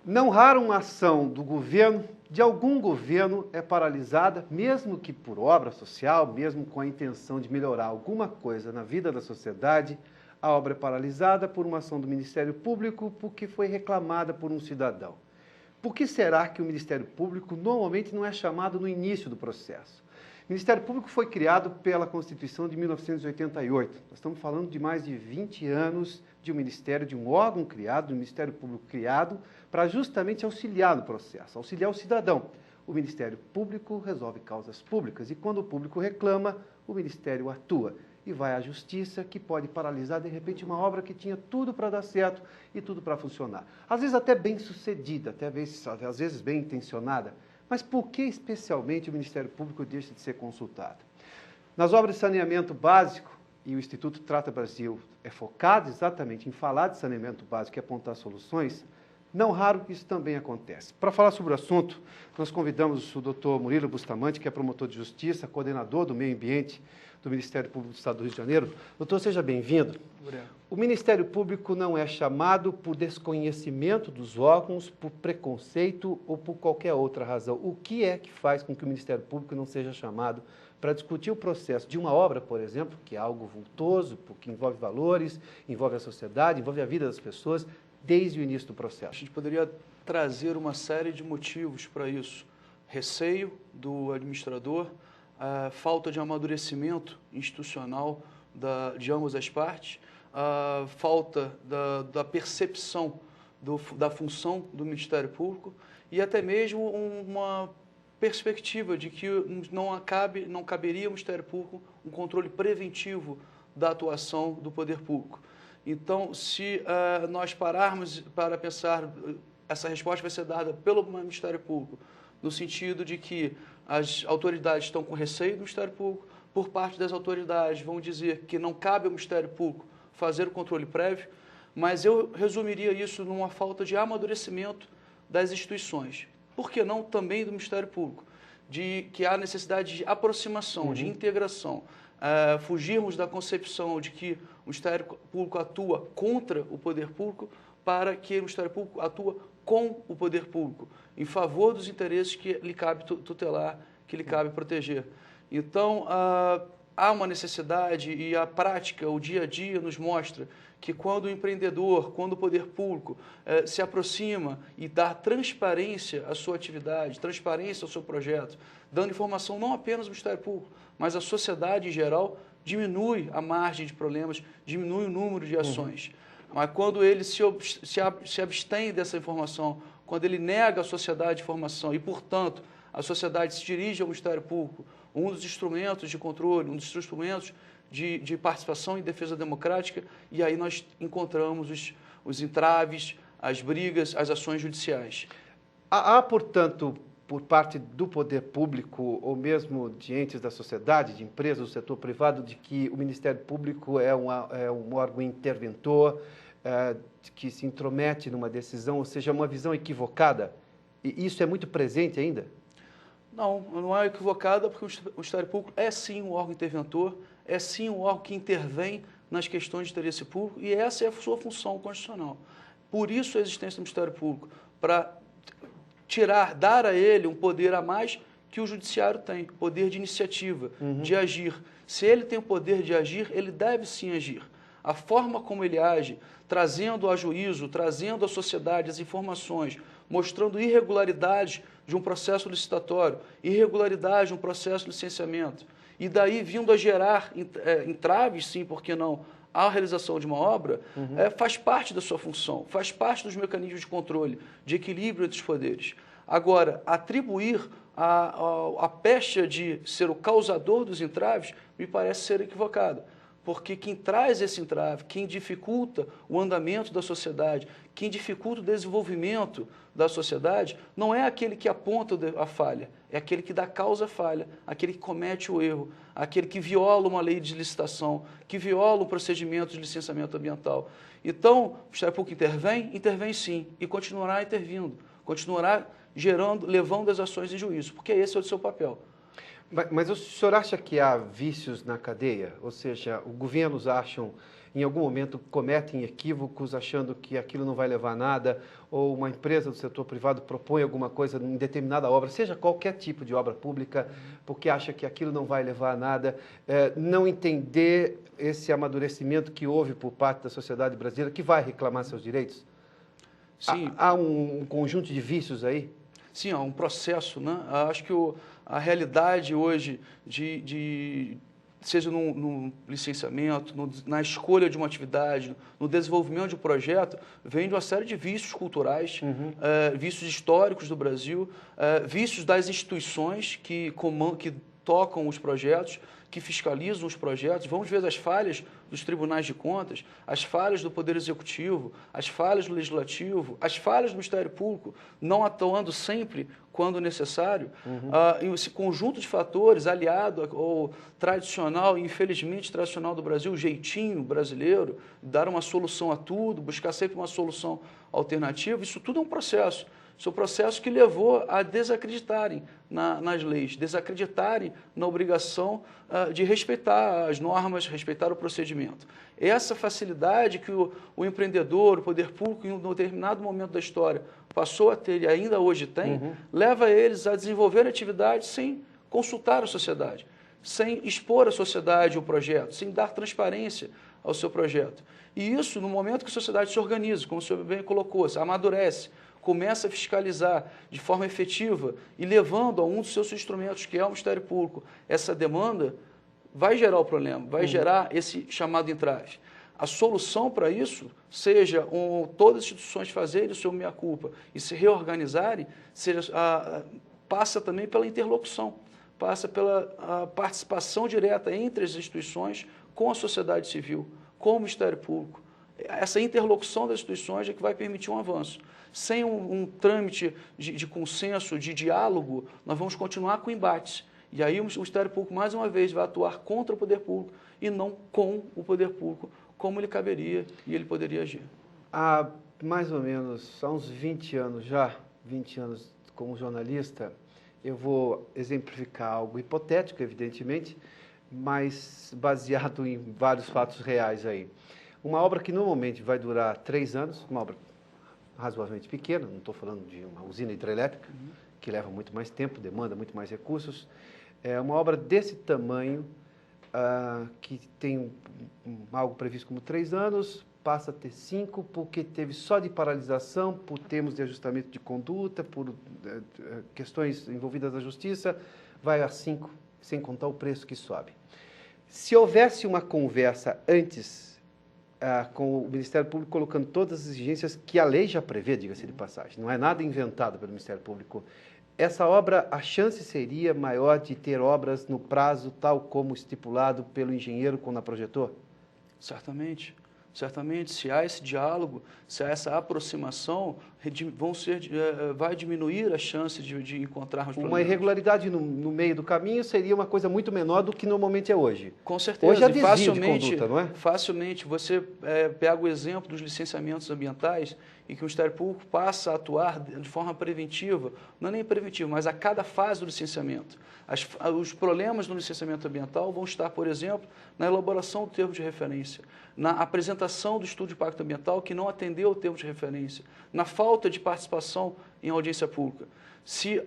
Não raro uma ação do governo, de algum governo, é paralisada, mesmo que por obra social, mesmo com a intenção de melhorar alguma coisa na vida da sociedade, a obra é paralisada por uma ação do Ministério Público porque foi reclamada por um cidadão. Por que será que o Ministério Público normalmente não é chamado no início do processo? O Ministério Público foi criado pela Constituição de 1988. Nós estamos falando de mais de 20 anos de um ministério, de um órgão criado, de um Ministério Público criado, para justamente auxiliar no processo, auxiliar o cidadão. O Ministério Público resolve causas públicas e quando o público reclama, o Ministério atua e vai à Justiça, que pode paralisar, de repente, uma obra que tinha tudo para dar certo e tudo para funcionar. Às vezes até bem sucedida, às vezes bem intencionada, mas por que especialmente o Ministério Público deixa de ser consultado? Nas obras de saneamento básico, e o Instituto Trata Brasil é focado exatamente em falar de saneamento básico e apontar soluções, não raro isso também acontece. Para falar sobre o assunto, nós convidamos o Dr. Murilo Bustamante, que é promotor de justiça, coordenador do meio ambiente do Ministério Público do Estado do Rio de Janeiro. Doutor, seja bem-vindo. O Ministério Público não é chamado por desconhecimento dos órgãos, por preconceito ou por qualquer outra razão. O que é que faz com que o Ministério Público não seja chamado para discutir o processo de uma obra, por exemplo, que é algo vultoso, porque envolve valores, envolve a sociedade, envolve a vida das pessoas, desde o início do processo? A gente poderia trazer uma série de motivos para isso. Receio do administrador, a falta de amadurecimento institucional de ambas as partes, a falta da percepção da função do Ministério Público e até mesmo uma perspectiva de que não caberia ao Ministério Público um controle preventivo da atuação do poder público. Então, se nós pararmos para pensar, essa resposta vai ser dada pelo Ministério Público, no sentido de que as autoridades estão com receio do Ministério Público, por parte das autoridades vão dizer que não cabe ao Ministério Público fazer o controle prévio, mas eu resumiria isso numa falta de amadurecimento das instituições. Por que não também do Ministério Público? Que há necessidade de aproximação, de integração, fugirmos da concepção de que o Ministério Público atua contra o poder público para que o Ministério Público atua com o poder público, em favor dos interesses que lhe cabe tutelar, que lhe cabe proteger. Então, há uma necessidade e a prática, o dia a dia nos mostra que quando o empreendedor, quando o poder público se aproxima e dá transparência à sua atividade, transparência ao seu projeto, dando informação não apenas ao Ministério Público, mas à sociedade em geral, diminui a margem de problemas, diminui o número de ações. Mas quando ele se abstém dessa informação, quando ele nega à sociedade informação e, portanto, a sociedade se dirige ao Ministério Público, um dos instrumentos de controle, um dos instrumentos de participação e defesa democrática, e aí nós encontramos os entraves, as brigas, as ações judiciais. Há, portanto, por parte do poder público, ou mesmo de entes da sociedade, de empresas do setor privado, de que o Ministério Público é um órgão interventor, que se intromete numa decisão, ou seja, uma visão equivocada? E isso é muito presente ainda? Não é equivocada, porque o Ministério Público é sim um órgão interventor, é sim um órgão que intervém nas questões de interesse público, e essa é a sua função constitucional. Por isso a existência do Ministério Público, para dar a ele um poder a mais que o judiciário tem, poder de iniciativa, de agir. Se ele tem o poder de agir, ele deve sim agir. A forma como ele age, trazendo a juízo, trazendo à sociedade as informações, mostrando irregularidades de um processo licitatório, irregularidade de um processo de licenciamento, e daí vindo a gerar entraves, sim, por que não, à realização de uma obra, faz parte da sua função, faz parte dos mecanismos de controle, de equilíbrio entre os poderes. Agora, atribuir a pecha de ser o causador dos entraves me parece ser equivocado, porque quem traz esse entrave, quem dificulta o andamento da sociedade, quem dificulta o desenvolvimento da sociedade, não é aquele que aponta a falha, é aquele que dá causa à falha, aquele que comete o erro, aquele que viola uma lei de licitação, que viola um procedimento de licenciamento ambiental. Então, o Ministério Público intervém sim, e continuará intervindo, continuará levando as ações em juízo, porque esse é o seu papel. Mas o senhor acha que há vícios na cadeia? Ou seja, os governos acham, em algum momento, cometem equívocos achando que aquilo não vai levar a nada, ou uma empresa do setor privado propõe alguma coisa em determinada obra, seja qualquer tipo de obra pública, porque acha que aquilo não vai levar a nada, não entender esse amadurecimento que houve por parte da sociedade brasileira, que vai reclamar seus direitos? Sim. Há um conjunto de vícios aí? Sim, há um processo, né? Acho que a realidade hoje, seja no licenciamento, na escolha de uma atividade, no desenvolvimento de um projeto, vem de uma série de vícios culturais, vícios históricos do Brasil, vícios das instituições que tocam os projetos, que fiscalizam os projetos. Vamos ver as falhas dos tribunais de contas, as falhas do Poder Executivo, as falhas do Legislativo, as falhas do Ministério Público, não atuando sempre quando necessário. Esse conjunto de fatores, aliado ao tradicional, infelizmente tradicional do Brasil, o jeitinho brasileiro, dar uma solução a tudo, buscar sempre uma solução alternativa, isso tudo é um processo. Isso é um processo que levou a desacreditarem nas leis, desacreditarem na obrigação de respeitar as normas, respeitar o procedimento. Essa facilidade que o empreendedor, o poder público, em um determinado momento da história, passou a ter e ainda hoje tem, leva eles a desenvolver atividades sem consultar a sociedade, sem expor à sociedade o projeto, sem dar transparência ao seu projeto. E isso, no momento que a sociedade se organiza, como o senhor bem colocou, se amadurece, começa a fiscalizar de forma efetiva e levando a um dos seus instrumentos, que é o Ministério Público, essa demanda, vai gerar o problema, vai gerar esse chamado entrave. A solução para isso, seja todas as instituições fazerem o seu meia-culpa e se reorganizarem, passa também pela interlocução, passa pela participação direta entre as instituições com a sociedade civil, com o Ministério Público. Essa interlocução das instituições é que vai permitir um avanço. Sem um trâmite de consenso, de diálogo, nós vamos continuar com embates. E aí o Ministério Público, mais uma vez, vai atuar contra o poder público e não com o poder público, como ele caberia e ele poderia agir. Há mais ou menos, há uns 20 anos já, 20 anos como jornalista, eu vou exemplificar algo hipotético, evidentemente, mas baseado em vários fatos reais aí. Uma obra que normalmente vai durar 3 anos, uma obra razoavelmente pequena, não estou falando de uma usina hidrelétrica, que leva muito mais tempo, demanda muito mais recursos. É uma obra desse tamanho, que tem algo previsto como 3 anos, passa a ter 5, porque teve só de paralisação, por termos de ajustamento de conduta, por questões envolvidas na justiça, vai a 5, sem contar o preço que sobe. Se houvesse uma conversa antes com o Ministério Público colocando todas as exigências que a lei já prevê, diga-se de passagem, não é nada inventado pelo Ministério Público, essa obra, a chance seria maior de ter obras no prazo tal como estipulado pelo engenheiro quando a projetou? Certamente. Certamente, se há esse diálogo, se há essa aproximação, vai diminuir a chance de encontrarmos problemas. Uma irregularidade no meio do caminho seria uma coisa muito menor do que normalmente é hoje. Com certeza. Hoje há desvio de conduta, não é? Facilmente. Você pega o exemplo dos licenciamentos ambientais e que o Ministério Público passa a atuar de forma preventiva, não é nem preventiva, mas a cada fase do licenciamento. Os problemas no licenciamento ambiental vão estar, por exemplo, na elaboração do termo de referência, na apresentação do estudo de impacto ambiental que não atendeu ao termo de referência, na falta de participação em audiência pública. Se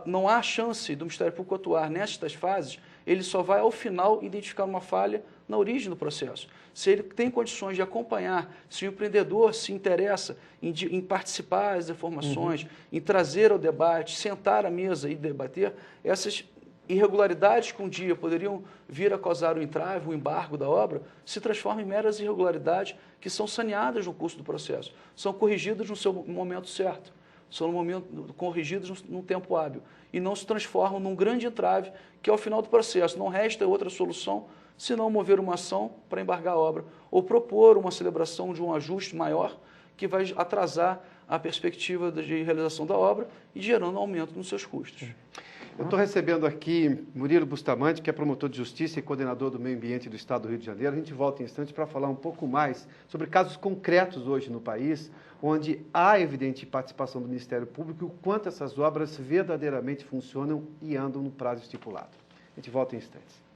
não há chance do Ministério Público atuar nestas fases, ele só vai, ao final, identificar uma falha na origem do processo. Se ele tem condições de acompanhar, se o empreendedor se interessa em participar das informações, em trazer ao debate, sentar à mesa e debater, essas irregularidades que um dia poderiam vir a causar o entrave, o embargo da obra, se transformam em meras irregularidades que são saneadas no curso do processo, são corrigidas no seu momento certo, são corrigidas num tempo hábil e não se transformam num grande entrave que, ao final do processo, não resta outra solução senão mover uma ação para embargar a obra ou propor uma celebração de um ajuste maior que vai atrasar a perspectiva de realização da obra e gerando aumento nos seus custos. Eu estou recebendo aqui Murilo Bustamante, que é promotor de justiça e coordenador do meio ambiente do Estado do Rio de Janeiro. A gente volta em instantes para falar um pouco mais sobre casos concretos hoje no país, onde há evidente participação do Ministério Público e o quanto essas obras verdadeiramente funcionam e andam no prazo estipulado. A gente volta em instantes.